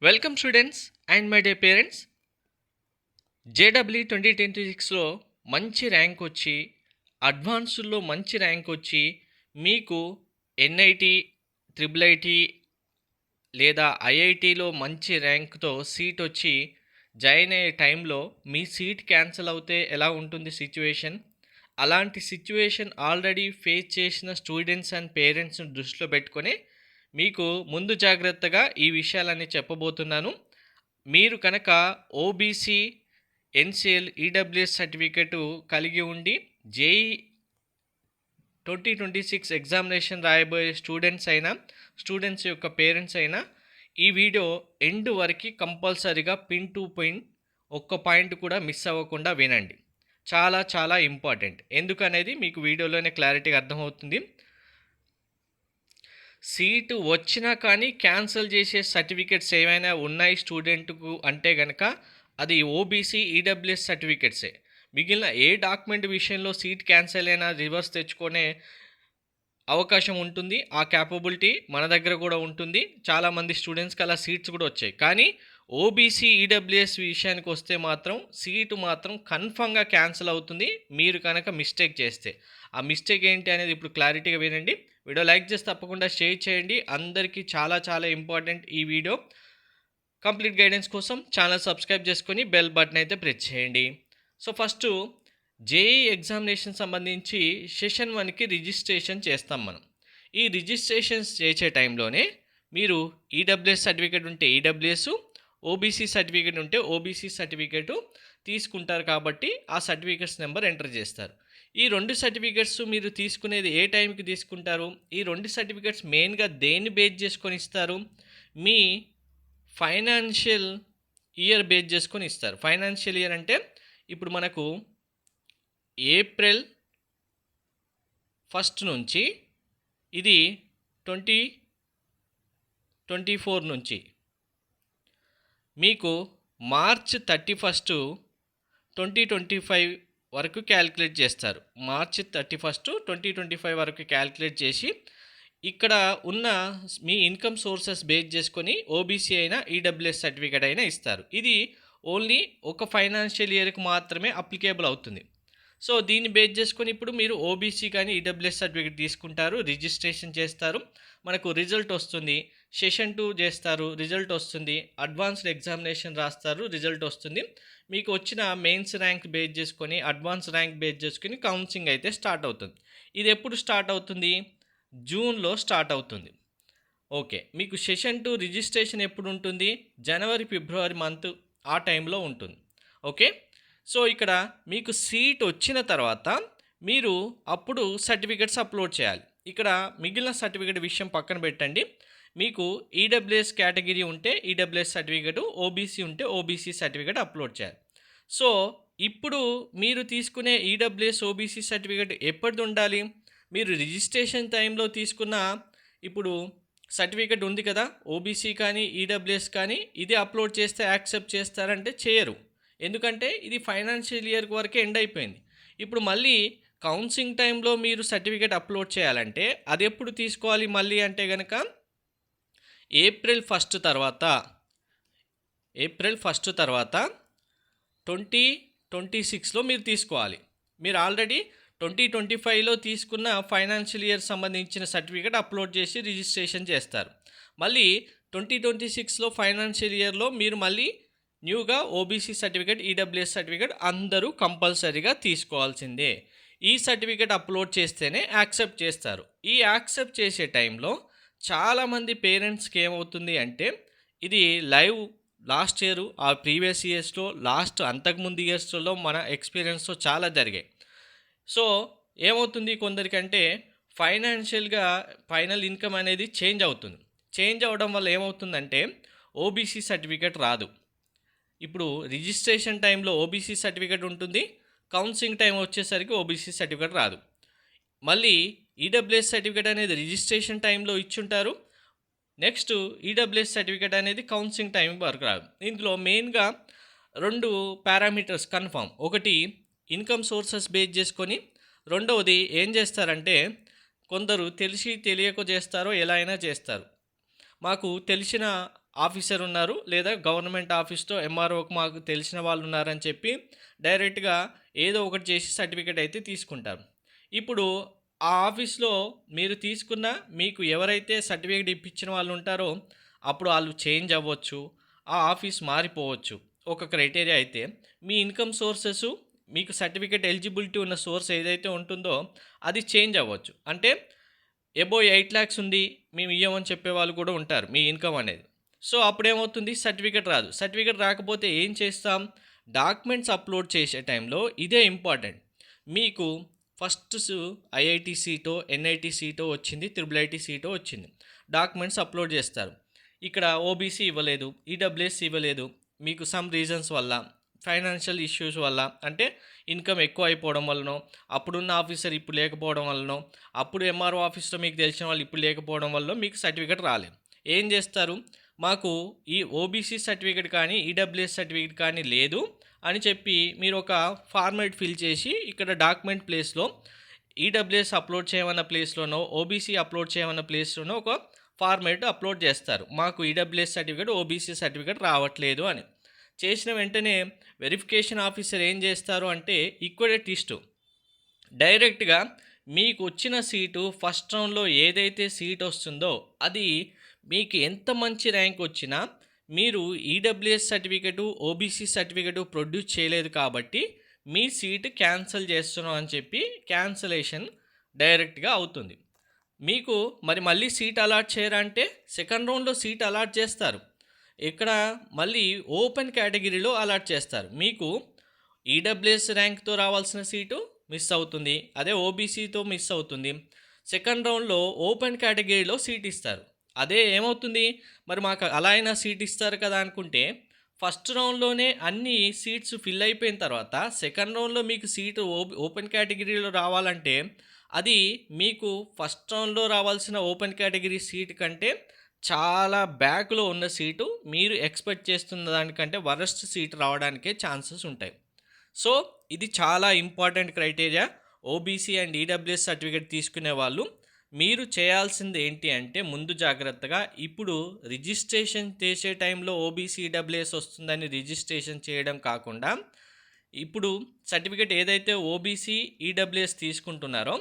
Welcome students and my dear parents. JW 2026లో మంచి rank వచ్చి, అడ్వాన్స్డ్లో మంచి ర్యాంక్ వచ్చి, మీకు ఎన్ఐటి, ట్రిపుల్ ఐటి లేదా ఐఐటిలో మంచి ర్యాంక్తో సీట్ వచ్చి జాయిన్ అయ్యే టైంలో మీ సీట్ క్యాన్సిల్ అవుతే ఎలా ఉంటుంది సిచ్యువేషన్? అలాంటి సిచ్యువేషన్ ఆల్రెడీ ఫేస్ చేసిన స్టూడెంట్స్ అండ్ పేరెంట్స్ని దృష్టిలో పెట్టుకొని మీకు ముందు జాగ్రత్తగా ఈ విషయాలన్నీ చెప్పబోతున్నాను. మీరు కనుక ఓబీసీ, ఎన్సిఎల్, ఈడబ్ల్యూఎస్ సర్టిఫికెట్ కలిగి ఉండి జేఈ 2026 ఎగ్జామినేషన్ రాయబోయే స్టూడెంట్స్ యొక్క పేరెంట్స్ అయినా ఈ వీడియో ఎండ్ వరకు కంపల్సరీగా పిన్ టు పిన్ ఒక్క పాయింట్ కూడా మిస్ అవ్వకుండా వినండి. చాలా చాలా ఇంపార్టెంట్. ఎందుకనేది మీకు వీడియోలోనే క్లారిటీగా అర్థమవుతుంది. సీటు వచ్చినా కానీ క్యాన్సిల్ చేసే సర్టిఫికెట్స్ ఏమైనా ఉన్నాయి స్టూడెంట్కు అంటే కనుక అది ఓబీసీ, ఈడబ్ల్యూఎస్ సర్టిఫికెట్సే. మిగిలిన ఏ డాక్యుమెంట్ విషయంలో సీట్ క్యాన్సిల్ అయినా రివర్స్ తెచ్చుకునే అవకాశం ఉంటుంది. ఆ క్యాపబిలిటీ మన దగ్గర కూడా ఉంటుంది. చాలామంది స్టూడెంట్స్కి అలా సీట్స్ కూడా వచ్చాయి. కానీ ఓబీసీ, ఈడబ్ల్యూఎస్ విషయానికి వస్తే మాత్రం సీటు మాత్రం కన్ఫర్మ్గా క్యాన్సిల్ అవుతుంది మీరు కనుక మిస్టేక్ చేస్తే. ఆ మిస్టేక్ ఏంటి అనేది ఇప్పుడు క్లారిటీగా వినండి. వీడియో లైక్ చేసి తప్పకుండా షేర్ చేయండి. అందరికీ చాలా చాలా ఇంపార్టెంట్ ఈ వీడియో. కంప్లీట్ గైడెన్స్ కోసం ఛానల్ సబ్స్క్రైబ్ చేసుకొని బెల్ బటన్ అయితే ప్రెస్ చేయండి. సో ఫస్ట్ జేఈ ఎగ్జామినేషన్ సంబంధించి సెషన్ 1కి రిజిస్ట్రేషన్ చేస్తాం మనం. ఈ రిజిస్ట్రేషన్స్ చేసే టైంలోనే మీరు ఈడబ్ల్యూఎస్ సర్టిఫికేట్ ఉంటే ఈడబ్ల్యూఎస్, ఓబీసీ సర్టిఫికేట్ ఉంటే ఓబీసీ సర్టిఫికేటు తీసుకుంటారు. కాబట్టి ఆ సర్టిఫికేట్స్ నెంబర్ ఎంటర్ చేస్తారు. ఈ 2 సర్టిఫికేట్స్ మీరు తీసుకునేది ఏ టైంకి తీసుకుంటారు? ఈ 2 సర్టిఫికేట్స్ మెయిన్గా దేన్ని బేస్ చేసుకొని ఇస్తారు? మీ ఫైనాన్షియల్ ఇయర్ బేస్ చేసుకొని ఇస్తారు. ఫైనాన్షియల్ ఇయర్ అంటే ఇప్పుడు మనకు ఏప్రిల్ 1 నుంచి ఇది 2024 నుంచి మీకు మార్చ్ 31, 2025 వరకు క్యాలిక్యులేట్ చేస్తారు. మార్చ్ 31, 2025 వరకు క్యాలిక్యులేట్ చేసి ఇక్కడ ఉన్న మీ ఇన్కమ్ సోర్సెస్ బేస్ చేసుకొని ఓబీసీ అయినా ఈడబ్ల్యూఎస్ సర్టిఫికేట్ అయినా ఇస్తారు. ఇది ఓన్లీ ఒక ఫైనాన్షియల్ ఇయర్కి మాత్రమే అప్లికేబుల్ అవుతుంది. సో దీన్ని బేస్ చేసుకొని ఇప్పుడు మీరు ఓబీసీ కానీ ఈడబ్ల్యూఎస్ సర్టిఫికేట్ తీసుకుంటారు, రిజిస్ట్రేషన్ చేస్తారు, మనకు రిజల్ట్ వస్తుంది. సెషన్ 2 చేస్తారు, రిజల్ట్ వస్తుంది. అడ్వాన్స్డ్ ఎగ్జామినేషన్ రాస్తారు, రిజల్ట్ వస్తుంది. మీకు వచ్చిన మెయిన్స్ ర్యాంక్ బేస్ చేసుకొని, అడ్వాన్స్ ర్యాంక్ బేస్ చేసుకొని కౌన్సిలింగ్ అయితే స్టార్ట్ అవుతుంది. ఇది ఎప్పుడు స్టార్ట్ అవుతుంది? జూన్లో స్టార్ట్ అవుతుంది. ఓకే, మీకు సెషన్ 2 రిజిస్ట్రేషన్ ఎప్పుడు ఉంటుంది? జనవరి, ఫిబ్రవరి మంత్ ఆ టైంలో ఉంటుంది. ఓకే, సో ఇక్కడ మీకు సీట్ వచ్చిన తర్వాత మీరు అప్పుడు సర్టిఫికెట్స్ అప్లోడ్ చేయాలి. ఇక్కడ మిగిలిన సర్టిఫికేట్ విషయం పక్కన పెట్టండి. మీకు ఈడబ్ల్యూఎస్ కేటగిరీ ఉంటే ఈడబ్ల్యూఎస్ సర్టిఫికేట్, ఓబీసీ ఉంటే ఓబీసీ సర్టిఫికేట్ అప్లోడ్ చేయాలి. సో ఇప్పుడు మీరు తీసుకునే ఈడబ్ల్యూఎస్, ఓబీసీ సర్టిఫికేట్ ఎప్పటిది ఉండాలి? మీరు రిజిస్ట్రేషన్ టైంలో తీసుకున్న ఇప్పుడు సర్టిఫికేట్ ఉంది కదా, ఓబీసీ కానీ ఈడబ్ల్యూఎస్ కానీ, ఇది అప్లోడ్ చేస్తే యాక్సెప్ట్ చేస్తారంటే చేయరు. ఎందుకంటే ఇది ఫైనాన్షియల్ ఇయర్ వరకే ఎండ్ అయిపోయింది. ఇప్పుడు మళ్ళీ కౌన్సిలింగ్ టైంలో మీరు సర్టిఫికేట్ అప్లోడ్ చేయాలంటే అది ఎప్పుడు తీసుకోవాలి మళ్ళీ అంటే కనుక ఏప్రిల్ 1 తర్వాత 2026లో మీరు తీసుకోవాలి. మీరు ఆల్రెడీ 2025లో తీసుకున్న ఫైనాన్షియల్ ఇయర్ సంబంధించిన సర్టిఫికేట్ అప్లోడ్ చేసి రిజిస్ట్రేషన్ చేస్తారు. మళ్ళీ 2026లో ఫైనాన్షియల్ ఇయర్లో మీరు మళ్ళీ న్యూగా ఓబీసీ సర్టిఫికేట్, ఈడబ్ల్యూఎస్ సర్టిఫికేట్ అందరూ కంపల్సరీగా తీసుకోవాల్సిందే. ఈ సర్టిఫికేట్ అప్లోడ్ చేస్తేనే యాక్సెప్ట్ చేస్తారు. ఈ యాక్సెప్ట్ చేసే టైంలో చాలామంది పేరెంట్స్కి ఏమవుతుంది అంటే ఇది లైవ్ లాస్ట్ ఇయర్, ఆ ప్రీవియస్ ఇయర్స్లో, అంతకుముందు ఇయర్స్లో మన ఎక్స్పీరియన్స్తో చాలా జరిగాయి. సో ఏమవుతుంది కొందరికంటే ఫైనాన్షియల్గా ఫైనల్ ఇన్కమ్ అనేది చేంజ్ అవుతుంది. చేంజ్ అవ్వడం వల్ల ఏమవుతుందంటే ఓబీసీ సర్టిఫికేట్ రాదు. ఇప్పుడు రిజిస్ట్రేషన్ టైంలో ఓబీసీ సర్టిఫికేట్ ఉంటుంది, కౌన్సిలింగ్ టైం వచ్చేసరికి ఓబీసీ సర్టిఫికేట్ రాదు. మళ్ళీ ఈడబ్ల్యూఎస్ సర్టిఫికేట్ అనేది రిజిస్ట్రేషన్ టైంలో ఇచ్చుంటారు, నెక్స్ట్ ఈడబ్ల్యూఎస్ సర్టిఫికేట్ అనేది కౌన్సిలింగ్ టైం వరకు రాదు. ఇందులో మెయిన్గా 2 పారామీటర్స్ కన్ఫర్మ్. ఒకటి ఇన్కమ్ సోర్సెస్ బేస్ చేసుకొని, రెండవది ఏం చేస్తారంటే కొందరు తెలిసి తెలియక చేస్తారో ఎలా అయినా చేస్తారు. మాకు తెలిసిన ఆఫీసర్ ఉన్నారు, లేదా గవర్నమెంట్ ఆఫీస్‌లో ఎంఆర్ఓకి మాకు తెలిసిన వాళ్ళు ఉన్నారని చెప్పి డైరెక్ట్‌గా ఏదో ఒకటి చేసి సర్టిఫికేట్ అయితే తీసుకుంటారు. ఇప్పుడు ఆ ఆఫీస్‌లో మీరు తీసుకున్న మీకు ఎవరైతే సర్టిఫికేట్ ఇప్పించిన వాళ్ళు ఉంటారో అప్పుడు ఆళ్ళు చేంజ్ అవ్వచ్చు. ఆ ఆఫీస్ మారిపోవచ్చు. ఒక క్రైటీరియా అయితే మీ ఇన్‌కమ్ సోర్సెస్ మీకు సర్టిఫికేట్ ఎలిజిబిలిటీ ఉన్న సోర్స్ ఏదైతే ఉంటుందో అది చేంజ్ అవ్వచ్చు. అంటే అబోవ్ 8,00,000 ఉంది. మేము ఇయ్యమని చెప్పేవాళ్ళు కూడా ఉంటారు. మీ ఇన్‌కమ్ అనేది. సో, అప్పుడేమవుతుంది సర్టిఫికేట్ రాదు. సర్టిఫికేట్ రాకపోతే ఏం చేస్తాం? డాక్యుమెంట్స్ అప్‌లోడ్ చేసే టైంలో ఇదే ఇంపార్టెంట్. మీకు ఐఐటీ సీటో, ఎన్ఐటీ సీటో వచ్చింది. త్రిబుల్ ఐటీ సీటో వచ్చింది. డాక్యుమెంట్స్ అప్‌లోడ్ చేస్తారు. ఇక్కడ ఓబీసీ ఇవ్వలేదు. ఈడబ్ల్యూఎస్ ఇవ్వలేదు. మీకు సమ్ రీజన్స్ వల్ల, ఫైనాన్షియల్ ఇష్యూస్ వల్ల అంటే ఇన్‌కమ్ ఎక్కువ అయిపోవడం వల్లనో, అప్పుడున్న ఆఫీసర్ ఇప్పుడు లేకపోవడం వల్లనో, అప్పుడు ఎంఆర్ఓ ఆఫీస్‌లో మీకు తెలిసిన వాళ్ళు ఇప్పుడు లేకపోవడం వల్లో మీకు సర్టిఫికేట్ రాలేదు. ఏం చేస్తారు? మాకు ఈ ఓబీసీ సర్టిఫికేట్ కానీ, ఈడబ్ల్యూఎస్ సర్టిఫికేట్ కానీ లేదు అని చెప్పి మీరు ఒక ఫార్మాట్ ఫిల్ చేసి ఇక్కడ డాక్యుమెంట్ ప్లేస్‌లో ఈడబ్ల్యూఎస్ అప్‌లోడ్ చేయమన్న ప్లేస్‌లోనో, ఓబీసీ అప్‌లోడ్ చేయమన్న ప్లేస్‌లోనో ఒక ఫార్మాట్ అప్‌లోడ్ చేస్తారు. మాకు ఈడబ్ల్యూఎస్ సర్టిఫికేట్, ఓబీసీ సర్టిఫికేట్ రావట్లేదు అని. చేసిన వెంటనే వెరిఫికేషన్ ఆఫీసర్ ఏం చేస్తారు అంటే ఇక్కడే ట్విస్ట్. డైరెక్ట్‌గా మీకు వచ్చిన సీటు ఫస్ట్ రౌండ్‌లో ఏదైతే సీట్ వస్తుందో అది మీకు ఎంత మంచి ర్యాంక్ వచ్చినా మీరు EWS certificate, OBC certificate produce చేయలేదు కాబట్టి మీ సీటు క్యాన్సిల్ చేస్తున్నాం అని చెప్పి క్యాన్సిలేషన్ డైరెక్ట్‌గా అవుతుంది. మీకు మరి మళ్ళీ సీట్ అలాట్ చేయరా అంటే సెకండ్ రౌండ్‌లో సీట్ అలాట్ చేస్తారు. ఇక్కడ మళ్ళీ ఓపెన్ కేటగిరీలో అలాట్ చేస్తారు. మీకు ఈడబ్ల్యూఎస్ ర్యాంక్‌తో రావాల్సిన సీటు మిస్ అవుతుంది. అదే ఓబీసీతో మిస్ అవుతుంది. సెకండ్ రౌండ్‌లో ఓపెన్ కేటగిరీలో సీట్ ఇస్తారు. అదే ఏమవుతుంది? మరి మాకు అలా అయినా సీట్ ఇస్తారు కదా అనుకుంటే, ఫస్ట్ రౌండ్‌లోనే అన్ని సీట్స్ ఫిల్ అయిపోయిన తర్వాత సెకండ్ రౌండ్‌లో మీకు సీటు ఓపెన్ కేటగిరీలో రావాలంటే, అది మీకు ఫస్ట్ రౌండ్‌లో రావాల్సిన ఓపెన్ కేటగిరీ సీట్ కంటే చాలా బ్యాక్‌లో ఉన్న సీటు మీరు ఎక్స్‌పెక్ట్ చేస్తున్న దానికంటే వరస్ట్ సీట్ రావడానికే ఛాన్సెస్ ఉంటాయి. సో, ఇది చాలా important criteria. OBC and EWS certificate తీసుకునే వాళ్ళు మీరు చేయాల్సింది ఏంటి అంటే ముందు జాగ్రత్తగా ఇప్పుడు రిజిస్ట్రేషన్ చేసే టైంలో ఓబీసీ, ఈడబ్ల్యూఎస్ వస్తుందని రిజిస్ట్రేషన్ చేయడం కాకుండా, ఇప్పుడు సర్టిఫికేట్ ఏదైతే ఓబీసీ, ఈడబ్ల్యూఎస్ తీసుకుంటున్నారో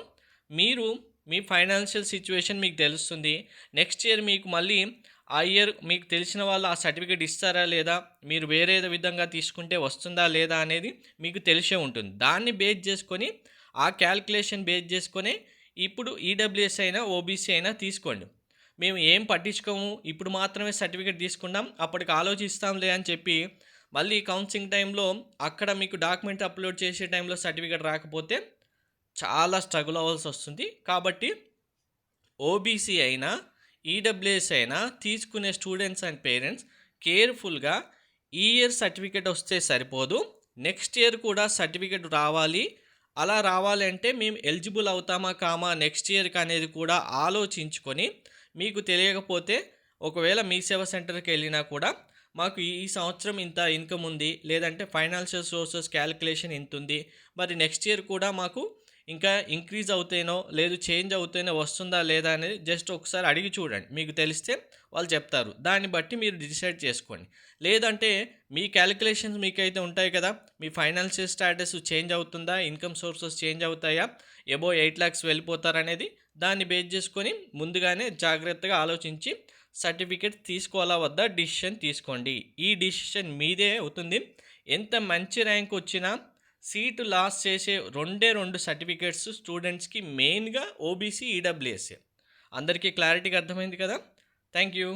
మీరు మీ ఫైనాన్షియల్ సిచ్యువేషన్ మీకు తెలుస్తుంది. నెక్స్ట్ ఇయర్ మీకు మళ్ళీ ఆ ఇయర్ మీకు తెలిసిన వాళ్ళు ఆ సర్టిఫికేట్ ఇస్తారా లేదా, మీరు వేరే విధంగా తీసుకుంటే వస్తుందా లేదా అనేది మీకు తెలిసే ఉంటుంది. దాన్ని బేస్ చేసుకొని ఆ క్యాల్కులేషన్ బేస్ చేసుకొని ఇప్పుడు ఈడబ్ల్యూఎస్ అయినా, ఓబీసీ అయినా తీసుకోండి. మేము ఏం పట్టించుకోము, ఇప్పుడు మాత్రమే సర్టిఫికేట్ తీసుకుంటాం, అప్పటికి ఆలోచిస్తాంలే అని చెప్పి మళ్ళీ కౌన్సిలింగ్ టైంలో అక్కడ మీకు డాక్యుమెంట్ అప్లోడ్ చేసే టైంలో సర్టిఫికేట్ రాకపోతే చాలా స్ట్రగుల్ అవ్వాల్సి వస్తుంది. కాబట్టి ఓబీసీ అయినా, ఈడబ్ల్యూఎస్ అయినా తీసుకునే స్టూడెంట్స్ అండ్ పేరెంట్స్ కేర్ఫుల్గా ఈ ఇయర్ సర్టిఫికేట్ వస్తే సరిపోదు, నెక్స్ట్ ఇయర్ కూడా సర్టిఫికేట్ రావాలి. అలా రావాలి అంటే మేము ఎలిజిబుల్ అవుతామా కామా నెక్స్ట్ ఇయర్కి అనేది కూడా ఆలోచించుకొని, మీకు తెలియకపోతే ఒకవేళ మీ సేవా సెంటర్కి వెళ్ళినా కూడా మాకు ఈ సంవత్సరం ఇంత ఇన్కమ్ ఉంది, లేదంటే ఫైనాన్షియల్ సోర్సెస్ క్యాలిక్యులేషన్ ఇంత ఉంది, మరి నెక్స్ట్ ఇయర్ కూడా మాకు ఇంకా ఇంక్రీజ్ అవుతేనో లేదు చేంజ్ అవుతేనో వస్తుందా లేదా అనేది జస్ట్ ఒకసారి అడిగి చూడండి. మీకు తెలిస్తే వాళ్ళు చెప్తారు. దాన్ని బట్టి మీరు డిసైడ్ చేసుకోండి. లేదంటే మీ క్యాలిక్యులేషన్స్ మీకైతే ఉంటాయి కదా, మీ ఫైనాన్షియల్ స్టాటస్ చేంజ్ అవుతుందా, ఇన్కమ్ సోర్సెస్ చేంజ్ అవుతాయా, అబోవ్ 8,00,000 వెళ్ళిపోతారనేది దాన్ని బేస్ చేసుకొని ముందుగానే జాగ్రత్తగా ఆలోచించి సర్టిఫికేట్ తీసుకోవాలా వద్దా డిసిషన్ తీసుకోండి. ఈ డిసిషన్ మీదే అవుతుంది. ఎంత మంచి ర్యాంక్ వచ్చినా సీటు లాస్ చేసే రెండు సర్టిఫికేట్స్ స్టూడెంట్స్కి మెయిన్గా ఓబీసీ, ఈడబ్ల్యూఎస్. అందరికీ క్లారిటీగా అర్థమైంది కదా. Thank you.